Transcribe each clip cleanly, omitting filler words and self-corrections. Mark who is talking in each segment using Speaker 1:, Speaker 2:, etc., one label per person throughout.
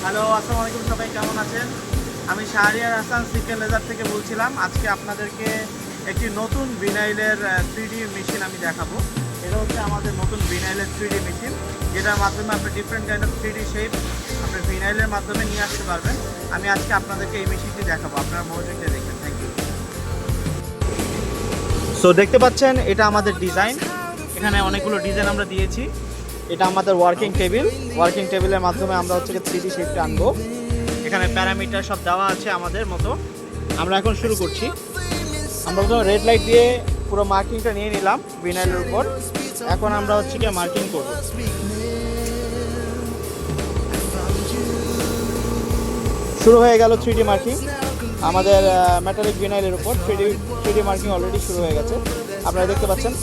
Speaker 1: Hello, আসসালামু আলাইকুম। সবাই কেমন আছেন? আমি শাহরিয়ার হাসান সিকেল লেজার থেকে বলছিলাম। আজকে আপনাদেরকে একটি নতুন ভিনাইলের 3D মেশিন আমি দেখাবো। এটা হচ্ছে আমাদের নতুন ভিনাইলের 3D মেশিন, যেটার মাধ্যমে আপনি different kind of 3D shape আপনি ভিনাইলের মাধ্যমে নিয়ে আসতে পারবেন। আমি আজকে আপনাদেরকে এই মেশিনটি দেখাবো। আপনারা মনোযোগ দিয়ে দেখবেন। Thank you. সো দেখতে পাচ্ছেন, এটা আমাদের ডিজাইন। এখানে অনেকগুলো ডিজাইন আমরা দিয়েছি। এটা আমাদের ওয়ার্কিং টেবিল। ওয়ার্কিং টেবিলের মাধ্যমে আমরা হচ্ছে 3D শেপটা আনবো। এখানে প্যারামিটার সব দেওয়া আছে আমাদের মতো। আমরা এখন শুরু করছি। আমরা প্রথমে রেড লাইট দিয়ে পুরো মার্কিংটা নিয়ে নিলাম ভিনাইলের উপর। এখন আমরা হচ্ছে কি মার্কিং করব। শুরু হয়ে গেল 3D মার্কিং আমাদের মেটালিক ভিনাইলের উপর। 3D মার্কিং অলরেডি শুরু হয়ে গেছে, আপনারা দেখতে পাচ্ছেন।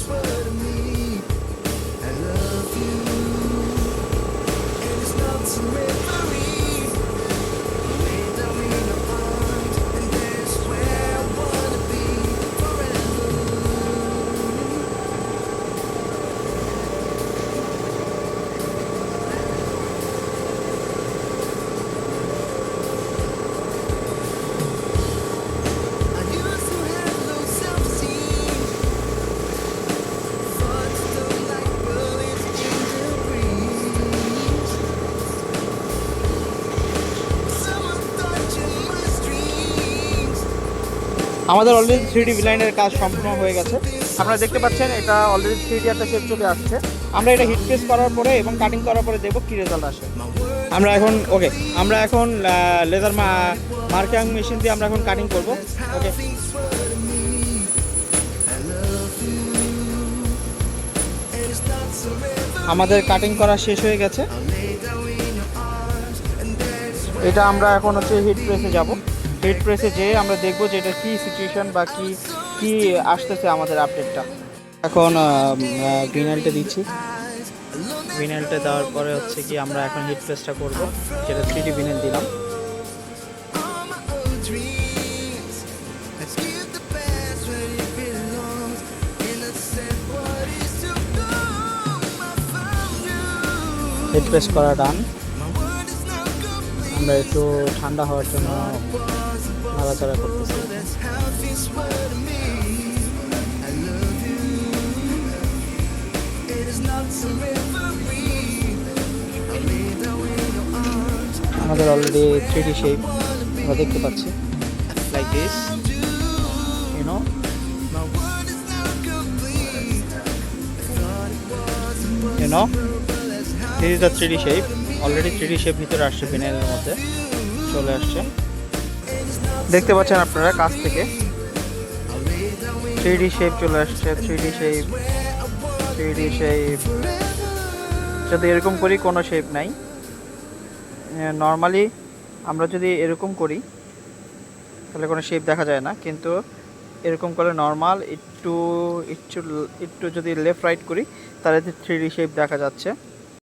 Speaker 1: আমাদের অলরেডি 3D ভিনাইলের কাজ সম্পূর্ণ হয়ে গেছে। আপনারা দেখতে পাচ্ছেন এটা অলরেডি 3D একটা শেপ চলে আসছে। আমরা এটা হিট প্রেস করার পরে এবং কাটিং করার পরে দেখব কী রেজাল্ট আসে। আমরা এখন লেজার মার্কিং মেশিন দিয়ে আমরা এখন কাটিং করব। ওকে, আমাদের কাটিং করা শেষ হয়ে গেছে। এটা আমরা এখন হচ্ছে হিট প্রেসে যাব। হিট প্রেসে যেয়ে আমরা দেখব যে এটা কী সিচুয়েশন বা কি আসতেছে আমাদের আপডেটটা। এখন ভিনাইলটা দিচ্ছি। ভিনাইলটা দেওয়ার পরে হচ্ছে কি আমরা এখন হিট প্রেসটা করব, যেটা 3D ভিনাইল দিলাম। হিট প্রেস করা ডান। আমরা একটু ঠান্ডা হওয়ার জন্য নাড়াচাড়া করতেছি। আমাদের অলরেডি 3D শেপ আমরা দেখতে পাচ্ছি, like this, you know. This is the 3D shape. Already 3D shape ভিতরে আসছে, ভিনাইলের মধ্যে চলে আসছে। দেখতে পাচ্ছেন আপনারা কাছ থেকে 3D শেপ চলে আসছে। 3D শেপ যদি এরকম করি কোনো শেপ নাই। নর্মালি আমরা যদি এরকম করি তাহলে কোনো শেপ দেখা যায় না, কিন্তু এরকম করে নর্মাল একটু একটু একটু যদি লেফট রাইট করি তাহলে 3D শেপ দেখা যাচ্ছে।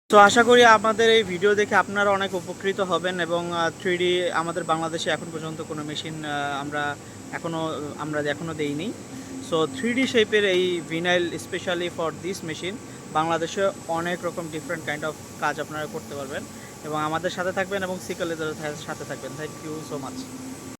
Speaker 1: তো আশা করি আমাদের এই ভিডিও দেখে আপনারা অনেক উপকৃত হবেন এবং 3D আমাদের বাংলাদেশে এখন পর্যন্ত কোনো মেশিন আমরা এখনও দেইনি। সো 3D শেপের এই vinyl specially for this machine বাংলাদেশে অনেক রকম ডিফারেন্ট কাইন্ড অফ কাজ আপনারা করতে পারবেন এবং আমাদের সাথে থাকবেন এবং সিকেল লেজারের সাথে থাকবেন। Thank you so much.